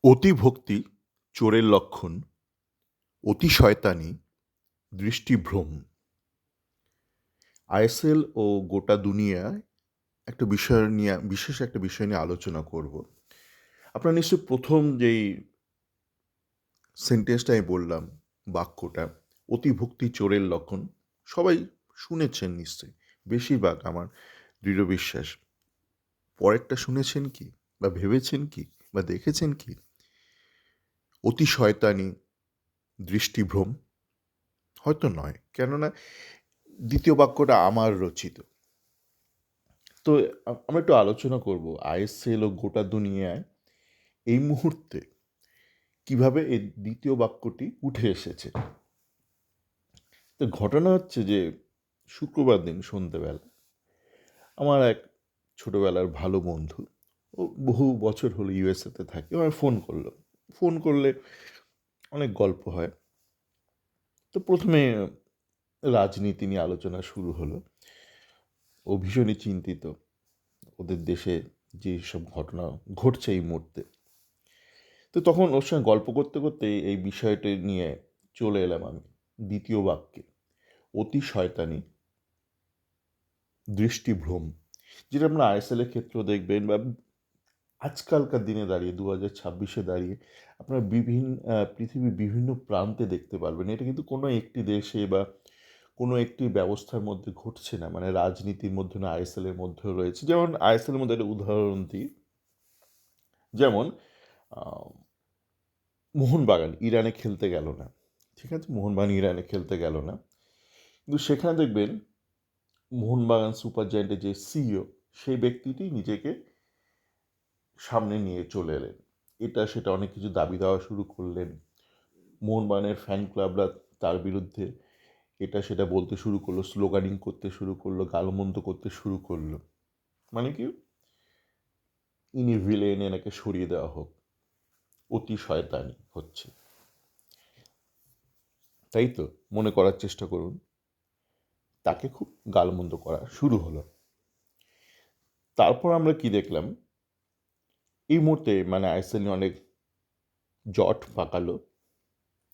অতিভক্তি চোরের লক্ষণ, অতি শয়তানি দৃষ্টিভ্রম। আইএসএল ও গোটা দুনিয়ায় বিশেষ একটা বিষয় নিয়ে আলোচনা করব। আপনারা নিশ্চয়ই প্রথম যেই সেন্টেন্সটা আমি বললাম, বাক্যটা অতিভক্তি চোরের লক্ষণ, সবাই শুনেছেন নিশ্চয়ই, বেশিরভাগ আমার দৃঢ় বিশ্বাস। পরেরটা শুনেছেন কি, বা ভেবেছেন কি, বা দেখেছেন কি? অতি শয়তানি দৃষ্টিভ্রম হয়তো নয়, কেননা দ্বিতীয় বাক্যটা আমার রচিত। তো আমরা একটু আলোচনা করব আইএসএল ও গোটা দুনিয়ায় এই মুহূর্তে কিভাবে এই দ্বিতীয় বাক্যটি উঠে এসেছে। তো ঘটনা হচ্ছে যে শুক্রবার দিন সন্ধ্যেবেলা আমার এক ছোটবেলার ভালো বন্ধু, ও বহু বছর হলো ইউএসএতে থাকে, আমার ফোন করলে অনেক গল্প হয়। তো প্রথমে রাজনীতি নিয়ে আলোচনা শুরু হলো। ও ভীষণই চিন্তিত ওদের দেশে যে সব ঘটনা ঘটছে এই মুহূর্তে। তো তখন ওর সঙ্গে গল্প করতে করতে এই বিষয়টি নিয়ে চলে এলাম আমি দ্বিতীয় বাক্যে, অতি শয়তানি দৃষ্টিভ্রম। যেটা আপনার আইএসএলের ক্ষেত্রেও দেখবেন, বা আজকালকার দিনে দাঁড়িয়ে 2026-এ দাঁড়িয়ে আপনার পৃথিবীর বিভিন্ন প্রান্তে দেখতে পারবেন। এটা কিন্তু কোনো একটি দেশে বা কোনো একটি ব্যবস্থার মধ্যে ঘটছে না, মানে রাজনীতির মধ্যে না, আইএসএলের মধ্যেও রয়েছে। যেমন আইএসএলের মধ্যে একটা উদাহরণ দিই, যেমন মোহনবাগান ইরানে খেলতে গেল না, ঠিক আছে, মোহনবাগান ইরানে খেলতে গেল না, কিন্তু সেখানে দেখবেন মোহনবাগান সুপার জায়েন্টের যে সিইও, সেই ব্যক্তিটি নিজেকে সামনে নিয়ে চলে এলেন, এটা সেটা অনেক কিছু দাবি দেওয়া শুরু করলেন। মোহনবাগানের ফ্যান ক্লাবরা তার বিরুদ্ধে এটা সেটা বলতে শুরু করলো, স্লোগানিং করতে শুরু করলো, গালমন্দ করতে শুরু করলো। মানে কি, ইনি ভিলেন, এনাকে সরিয়ে দেওয়া হোক, অতি শয়তানি হচ্ছে, তাই তো মনে করার চেষ্টা করুন। তাকে খুব গালমন্দ করা শুরু হলো। তারপর আমরা কি দেখলাম, এই মুহূর্তে মানে আইএসএল নিয়ে অনেক জট পাকালো।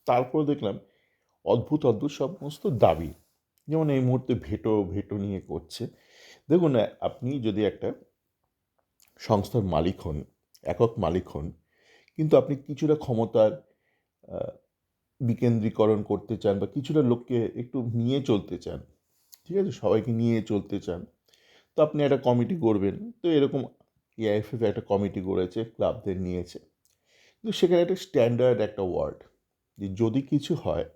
তারপর দেখলাম অদ্ভুত অদ্ভুত সমস্ত দাবি, যেমন এই মুহূর্তে ভেটো ভেটো নিয়ে করছে। দেখুন, আপনি যদি একটা সংস্থার মালিক হন, একক মালিক হন, কিন্তু আপনি কিছুটা ক্ষমতার বিকেন্দ্রীকরণ করতে চান, বা কিছুটা লোককে একটু নিয়ে চলতে চান, ঠিক আছে, সবাইকে নিয়ে চলতে চান, তো আপনি একটা কমিটি করবেন। তো এরকম এআইএফএফ একটা কমিটি করেছে, ক্লাবদের নিয়েছে, কিন্তু সেখানে একটা স্ট্যান্ডার্ড একটা ওয়ার্ড, যে যদি কিছু হয়,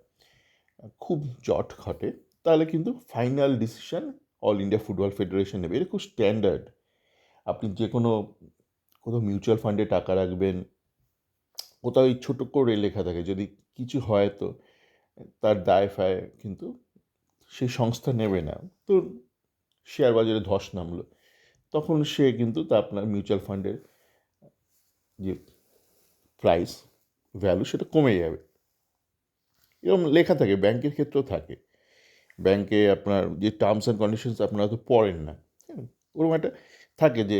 খুব জট ঘটে, তাহলে কিন্তু final decision all India football federation নেবে। এটা খুব স্ট্যান্ডার্ড। আপনি যে কোথাও মিউচুয়াল ফান্ডে টাকা রাখবেন, কোথাও এই ছোটো করে লেখা থাকে যদি কিছু হয় তো তার দায় ফায় কিন্তু সেই সংস্থা নেবে না। তো শেয়ার বাজারে ধস নামলো, তখন সে কিন্তু তা আপনার মিউচুয়াল ফান্ডের যে প্রাইস ভ্যালু সেটা কমে যাবে, এরকম লেখা থাকে। ব্যাংকের ক্ষেত্রেও থাকে, ব্যাংকে আপনার যে টার্মস অ্যান্ড কন্ডিশনস আপনারা তো পড়েন না, ওরকম একটা থাকে যে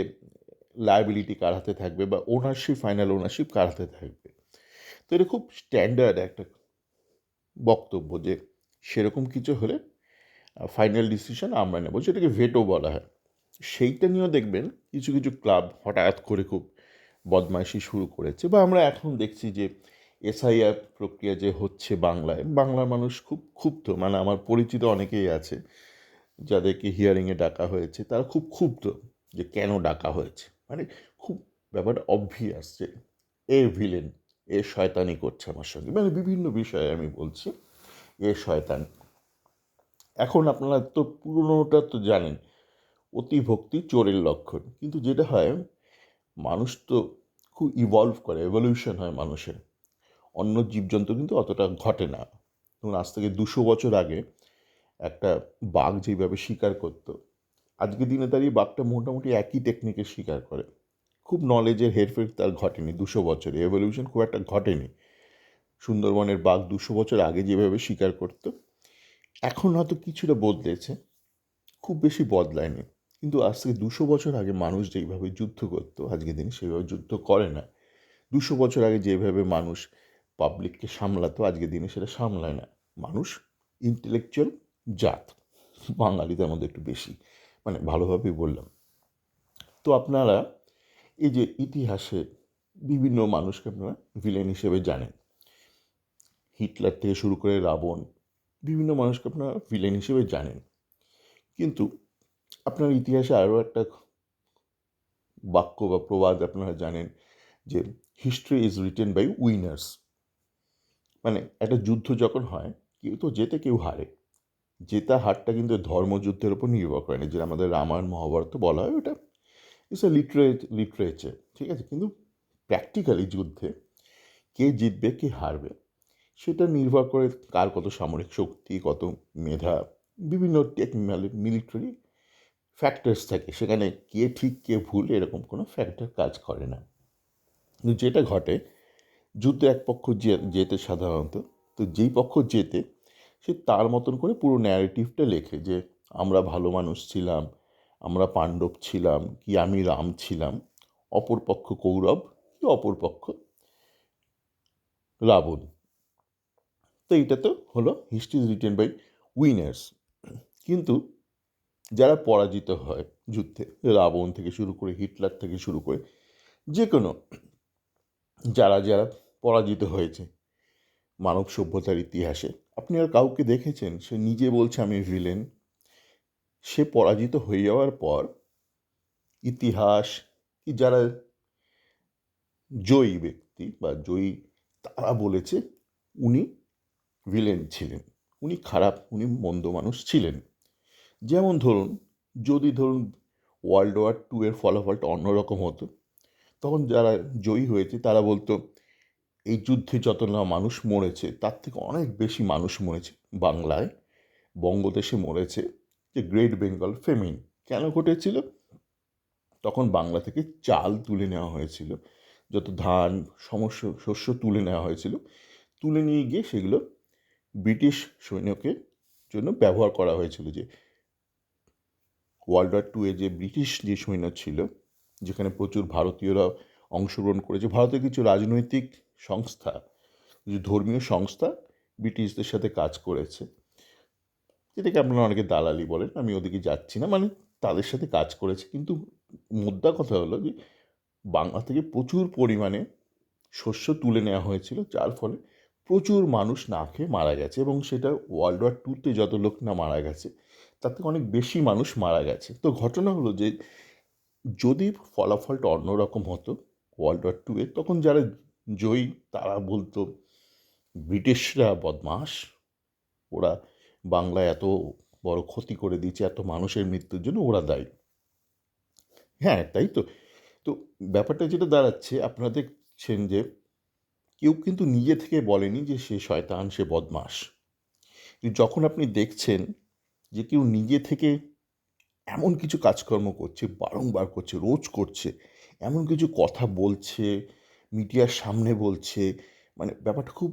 লায়াবিলিটি কার হাতে থাকবে, বা ওনারশিপ, ফাইনাল ওনারশিপ কার হাতে থাকবে। তো এটা খুব স্ট্যান্ডার্ড একটা বক্তব্য, যে সেরকম কিছু হলে ফাইনাল ডিসিশন আমরা নেব, যেটাকে ভেটো বলা হয়। সেইটা নিয়েও দেখবেন কিছু কিছু ক্লাব হঠাৎ করে খুব বদমাইশি শুরু করেছে, বা আমরা এখন দেখছি যে এসআইআর প্রক্রিয়া যে হচ্ছে বাংলায়, বাংলার মানুষ খুব ক্ষুব্ধ। মানে আমার পরিচিত অনেকেই আছে যাদেরকে হিয়ারিংয়ে ডাকা হয়েছে, তারা খুব ক্ষুব্ধ যে কেন ডাকা হয়েছে। মানে খুব ব্যাপারটা অবভিয়াস যে এ ভিলেন, এ শয়তানি করছে আমার সঙ্গে, মানে বিভিন্ন বিষয়ে আমি বলছি, এ শয়তান। এখন আপনারা তো পুরোনোটা তো জানেন, অতিভক্তি চোরের লক্ষণ। কিন্তু যেটা হয়, মানুষ তো খুব ইভলভ করে, এভলিউশন হয় মানুষের। অন্য জীবজন্তু কিন্তু অতটা ঘটে না। ধরুন, আজ থেকে 200 বছর আগে একটা বাঘ যেভাবে শিকার করতো, আজকের দিনে দাঁড়িয়ে বাঘটা মোটামুটি একই টেকনিকে শিকার করে। খুব নলেজের হেরফের তার ঘটেনি 200 বছরে, এভলিউশন খুব একটা ঘটেনি। সুন্দরবনের বাঘ 200 বছর আগে যেভাবে শিকার করতো, এখন হয়তো কিছুটা বদলেছে, খুব বেশি বদলায়নি। কিন্তু আজ থেকে 200 বছর আগে মানুষ যেইভাবে যুদ্ধ করতো, আজকের দিনে সেইভাবে যুদ্ধ করে না। 200 বছর আগে যেভাবে মানুষ পাবলিককে সামলাতো আজকের দিনে সেটা সামলায় না। মানুষ ইন্টেলেকচুয়াল জাত, বাঙালিদের মধ্যে একটু বেশি, মানে ভালোভাবেই বললাম। তো আপনারা এই যে ইতিহাসে বিভিন্ন মানুষকে আপনারা ভিলেন হিসেবে জানেন, হিটলার থেকে শুরু করে রাবণ, বিভিন্ন মানুষকে আপনারা ভিলেন হিসেবে জানেন। কিন্তু আপনার ইতিহাসে আরও একটা বাক্য বা প্রবাদ আপনারা জানেন যে history is written by winners. মানে একটা যুদ্ধ যখন হয়, কেউ তো জেতে কেউ হারে। জেতা হারটা কিন্তু ধর্মযুদ্ধের উপর নির্ভর করে না, যে আমাদের রামায়ণ মহাভারত বলা হয়, ওটা ইটস এ লিটারেচার, ঠিক আছে। কিন্তু প্র্যাকটিক্যালি যুদ্ধে কে জিতবে কে হারবে সেটা নির্ভর করে কার কত সামরিক শক্তি, কত মেধা, বিভিন্ন মিলিটারি ফ্যাক্টরস থাকে। সেখানে কে ঠিক কে ভুল এরকম কোনো ফ্যাক্টর কাজ করে না। কিন্তু যেটা ঘটে, যুদ্ধে এক পক্ষ জেতে সাধারণত, তো যেই পক্ষ জেতে সে তার মতন করে পুরো ন্যারেটিভটা লেখে যে আমরা ভালো মানুষ ছিলাম, আমরা পাণ্ডব ছিলাম, কি আমি রাম ছিলাম, অপর পক্ষ কৌরব, কি অপর পক্ষ রাবণ। তো এইটা তো হলো history is written by winners. কিন্তু যারা পরাজিত হয় যুদ্ধে, রাবণ থেকে শুরু করে হিটলার থেকে শুরু করে যে কোনো যারা যারা পরাজিত হয়েছে মানব সভ্যতার ইতিহাসে, আপনি আর কাউকে দেখেছেন সে নিজে বলছে আমি ভিলেন? সে পরাজিত হয়ে যাওয়ার পর ইতিহাস কি যারা জয়ী ব্যক্তি বা জয়ী, তারা বলেছে উনি ভিলেন ছিলেন, উনি খারাপ, উনি মন্দ মানুষ ছিলেন। যেমন ধরুন, যদি ধরুন ওয়ার্ল্ড ওয়ার 2 এর ফলাফলটা অন্যরকম হতো, তখন যারা জয়ী হয়েছে তারা বলতো এই যুদ্ধে যত না মানুষ মরেছে তার থেকে অনেক বেশি মানুষ মরেছে বাংলায়, বঙ্গদেশে মরেছে, যে গ্রেট বেঙ্গল ফেমিন কেন ঘটেছিল? তখন বাংলা থেকে চাল তুলে নেওয়া হয়েছিল, যত ধান সমস্ত শস্য তুলে নেওয়া হয়েছিল, তুলে নিয়ে গিয়ে সেগুলো ব্রিটিশ সৈন্যকে জন্য ব্যবহার করা হয়েছিল। যে ওয়ার্ল্ড ওয়ার 2 যে ব্রিটিশ যে সৈন্য ছিল, যেখানে প্রচুর ভারতীয়রা অংশগ্রহণ করেছে, ভারতের কিছু রাজনৈতিক সংস্থা, কিছু ধর্মীয় সংস্থা ব্রিটিশদের সাথে কাজ করেছে, যেটাকে আপনারা অনেকে দালালি বলেন, আমি ওদিকে যাচ্ছি না, মানে তাদের সাথে কাজ করেছে। কিন্তু মুদ্রা কথা হলো যে বাংলা থেকে প্রচুর পরিমাণে শস্য তুলে নেওয়া হয়েছিল, যার ফলে প্রচুর মানুষ না খেয়ে মারা গেছে, এবং সেটা ওয়ার্ল্ড ওয়ার 2 যত লোক না মারা গেছে তার থেকে অনেক বেশি মানুষ মারা গেছে। তো ঘটনা হলো যে যদি ফলাফলটা অন্যরকম হতো ওয়ার্ল্ড ওয়ার 2 তখন যারা জয়ী তারা বলতো ব্রিটিশরা বদমাশ, ওরা বাংলায় এত বড় ক্ষতি করে দিয়েছে, এত মানুষের মৃত্যুর জন্য ওরা দায়ী। হ্যাঁ, তাই তো। তো ব্যাপারটা যেটা দাঁড়াচ্ছে, আপনারা দেখছেন যে কেউ কিন্তু নিজে থেকে বলেনি যে সে শয়তান, সে বদমাস। যখন আপনি দেখছেন যে কেউ নিজে থেকে এমন কিছু কাজকর্ম করছে, বারংবার করছে, রোজ করছে, এমন কিছু কথা বলছে, মিডিয়ার সামনে বলছে, মানে ব্যাপারটা খুব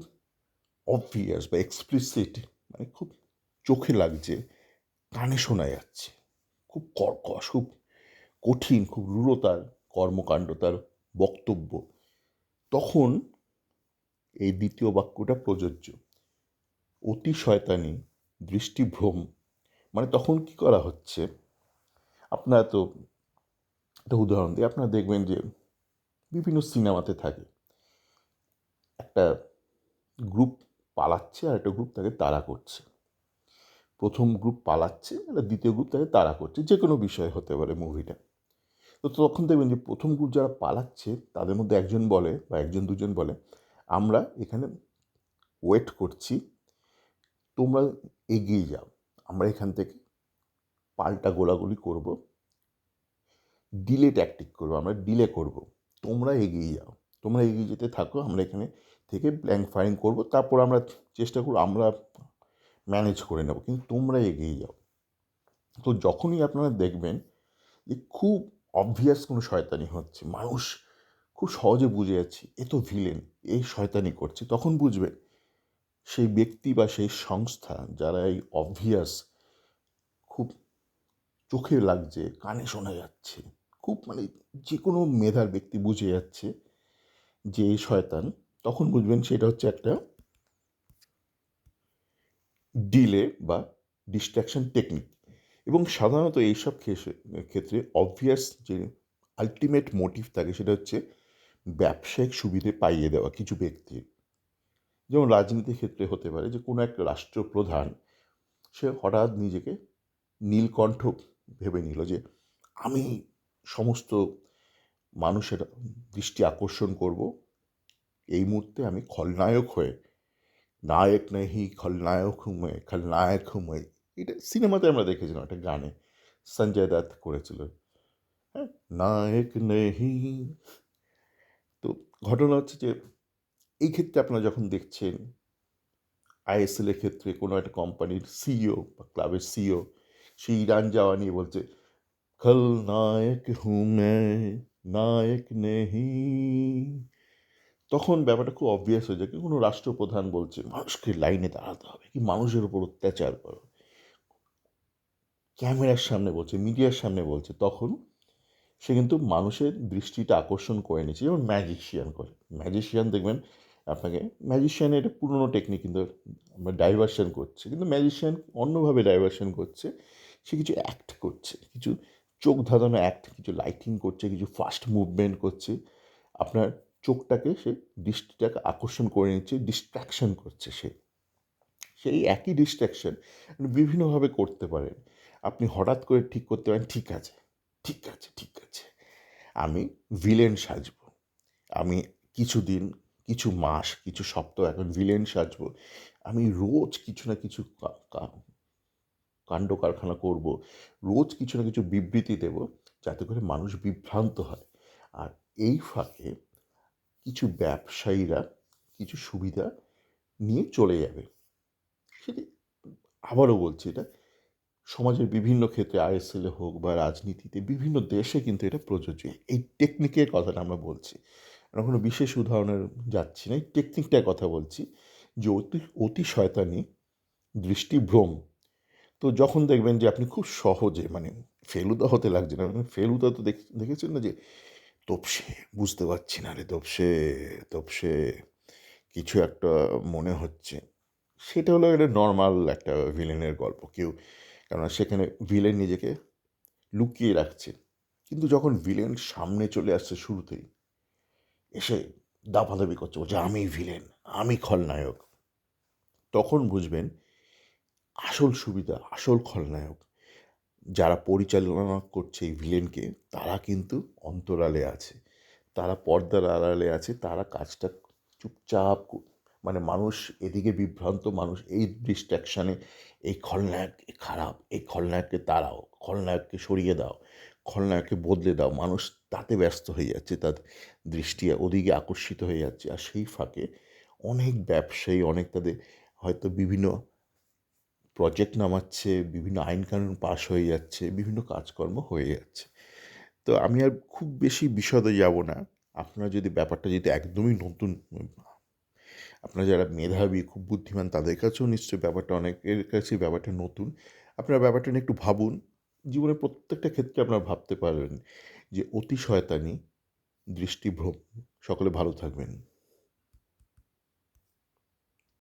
অবভিয়াস বা এক্সপ্লিসিট, মানে খুব চোখে লাগছে, কানে শোনা যাচ্ছে, খুব কর্কশ, খুব কঠিন, খুব রূঢ়তার কর্মকাণ্ড, তার বক্তব্য, তখন এই দ্বিতীয় বাক্যটা প্রযোজ্য। অতি শয়তানি, দৃষ্টিভ্রম, মানে তখন কি করা হচ্ছে, আপনারা তো একটা উদাহরণ দিই, আপনারা দেখবেন যে বিভিন্ন সিনেমাতে থাকে একটা গ্রুপ পালাচ্ছে আর একটা গ্রুপ তাকে তাড়া করছে। প্রথম গ্রুপ পালাচ্ছে আর দ্বিতীয় গ্রুপ তাকে তাড়া করছে, যে কোনো বিষয় হতে পারে মুভিটা। তো তখন দেখবেন যে প্রথম গ্রুপ যারা পালাচ্ছে তাদের মধ্যে একজন বলে বা একজন দুজন বলে আমরা এখানে ওয়েট করছি, তোমরা এগিয়ে যাও, আমরা এখান থেকে পাল্টা গোলাগুলি করব, ডিলে ট্যাকটিক করবো, আমরা ডিলে করব, তোমরা এগিয়ে যাও, তোমরা এগিয়ে যেতে থাকো, আমরা এখানে থেকে ব্ল্যাঙ্ক ফায়ারিং করবো, তারপর আমরা চেষ্টা করবো, আমরা ম্যানেজ করে নেব, কিন্তু তোমরা এগিয়ে যাও। তো যখনই আপনারা দেখবেন যে খুব অবভিয়াস কোনো শয়তানি হচ্ছে, মানুষ খুব সহজে বুঝে যাচ্ছে এ তো ভিলেন, এই শয়তানি করছে, তখন বুঝবেন সেই ব্যক্তি বা সেই সংস্থা যারা এই অবভিয়াস, খুব চোখে লাগছে, কানে শোনা যাচ্ছে, খুব মানে যে কোনো মেধার ব্যক্তি বুঝে যাচ্ছে যে এই শয়তান, তখন বুঝবেন সেটা হচ্ছে একটা ডিলে বা ডিস্ট্রাকশন টেকনিক। এবং সাধারণত এইসব ক্ষেত্রে অবভিয়াস যে আল্টিমেট মোটিভ থাকে সেটা হচ্ছে ব্যবসায়িক সুবিধে পাইয়ে দেওয়া কিছু ব্যক্তির। যেমন রাজনীতির ক্ষেত্রে হতে পারে যে কোনো একটা রাষ্ট্রপ্রধান সে হঠাৎ নিজেকে নীলকণ্ঠ ভেবে নিল যে আমি সমস্ত মানুষের দৃষ্টি আকর্ষণ করব, এই মুহূর্তে আমি খলনায়ক হয়ে, নায়ক নেহি খলনায়ক হুঁ मैं খলনায়ক হুঁ मैं, এটা সিনেমাতে আমরা দেখেছিলাম একটা গানে সঞ্জয় দত্ত করেছিল। হ্যাঁ, নায়ক নেহি। তো ঘটনা হচ্ছে যে এই ক্ষেত্রে আপনারা যখন দেখছেন আইএসএল এর ক্ষেত্রে কোনো একটা কোম্পানির সিইও বা ক্লাবের সিইও সে ইরান যাওয়া নিয়ে বলছে খলনায়ক হুঁ मैं নায়ক নেহি, তখন ব্যাপারটা খুব অবভিয়াস হয়ে যায় কি কোনো রাষ্ট্রপ্রধান বলছে মানুষকে লাইনে দাঁড়াতে হবে, কি মানুষের উপর অত্যাচার করো, ক্যামেরার সামনে বলছে, মিডিয়ার সামনে বলছে, তখন সে কিন্তু মানুষের দৃষ্টিটা আকর্ষণ করে নিচ্ছে। যেমন ম্যাজিশিয়ান করে, ম্যাজিশিয়ান দেখবেন আপনাকে, ম্যাজিশিয়ানের এটা পুরনো টেকনিক, কিন্তু আমরা ডাইভার্সন করছে, কিন্তু ম্যাজিশিয়ান অন্যভাবে ডাইভার্সন করছে। সে কিছু অ্যাক্ট করছে, কিছু চোখ ধাঁধানো অ্যাক্ট, কিছু লাইটিং করছে, কিছু ফাস্ট মুভমেন্ট করছে, আপনার চোখটাকে সে দৃষ্টিটাকে আকর্ষণ করে নিচ্ছে, ডিস্ট্র্যাকশন করছে সে। সেই একই ডিস্ট্র্যাকশন বিভিন্নভাবে করতে পারেন। আপনি হঠাৎ করে ঠিক করতে পারেন ঠিক আছে, ঠিক আছে, ঠিক আছে, আমি ভিলেন সাজবো, আমি কিছুদিন, কিছু মাস, কিছু সপ্তাহ এখন ভিলেন সাজবো, আমি রোজ কিছু না কিছু কাণ্ড কারখানা করব, রোজ কিছু না কিছু বিবৃতি দেব, যাতে করে মানুষ বিভ্রান্ত হয়। আর এই ফাঁকে কিছু ব্যবসায়ীরা কিছু সুবিধা নিয়ে চলে যাবে। সেটি, আবারও বলছি, এটা সমাজের বিভিন্ন ক্ষেত্রে আইএসএলে হোক বা রাজনীতিতে বিভিন্ন দেশে কিন্তু এটা প্রযোজ্য। এই টেকনিকের কথাটা আমরা বলছি, আমরা কোনো বিশেষ উদাহরণের যাচ্ছি না, এই টেকনিকটার কথা বলছি যে অতি অতি শয়তানি দৃষ্টিভ্রম। তো যখন দেখবেন যে আপনি খুব সহজে মানে ফেলুদা হতে লাগছে না, মানে ফেলুদা তো দেখেছেন না যে তোপসে, বুঝতে পারছি না রে তোপসে, তোপসে কিছু একটা মনে হচ্ছে, সেটা হলো একটা নর্মাল একটা ভিলেনের গল্প। কেননা সেখানে ভিলেন নিজেকে লুকিয়ে রাখছে, কিন্তু যখন ভিলেন সামনে চলে আসছে শুরুতেই, এসে দাপাদাপি করছে, বলছে আমি ভিলেন, আমি খলনায়ক, তখন বুঝবেন আসল সুবিধা, আসল খলনায়ক যারা পরিচালনা করছে এই ভিলেনকে, তারা কিন্তু অন্তরালে আছে, তারা পর্দার আড়ালে আছে, তারা কাজটা চুপচাপ মানে মানুষ এদিকে বিভ্রান্ত, মানুষ এই ডিস্ট্র্যাকশানে, এই খলনায়ক খারাপ, এই খলনায়ককে তাড়াও, খলনায়ককে সরিয়ে দাও, খলনায়ককে বদলে দাও, মানুষ তাতে ব্যস্ত হয়ে যাচ্ছে, তার দৃষ্টি ওদিকে আকর্ষিত হয়ে যাচ্ছে। আর সেই ফাঁকে অনেক ব্যবসায়ী, অনেক তাদের হয়তো বিভিন্ন প্রজেক্ট নামাচ্ছে, বিভিন্ন আইনকানুন পাস হয়ে যাচ্ছে, বিভিন্ন কাজকর্ম হয়ে যাচ্ছে। তো আমি আর খুব বেশি বিশদে যাব না। আপনারা যদি ব্যাপারটা যদি একদমই নতুন, আপনারা যারা মেধাবী, খুব বুদ্ধিমান, তাদের কাছেও নিশ্চয়ই ব্যাপারটা, অনেকের কাছেই ব্যাপারটা নতুন। আপনারা ব্যাপারটা নিয়ে একটু ভাবুন। জীবনের প্রত্যেকটা ক্ষেত্রে আপনারা ভাবতে পারবেন যে অতি শয়তানি দৃষ্টিভ্রম। সকলে ভালো থাকবেন।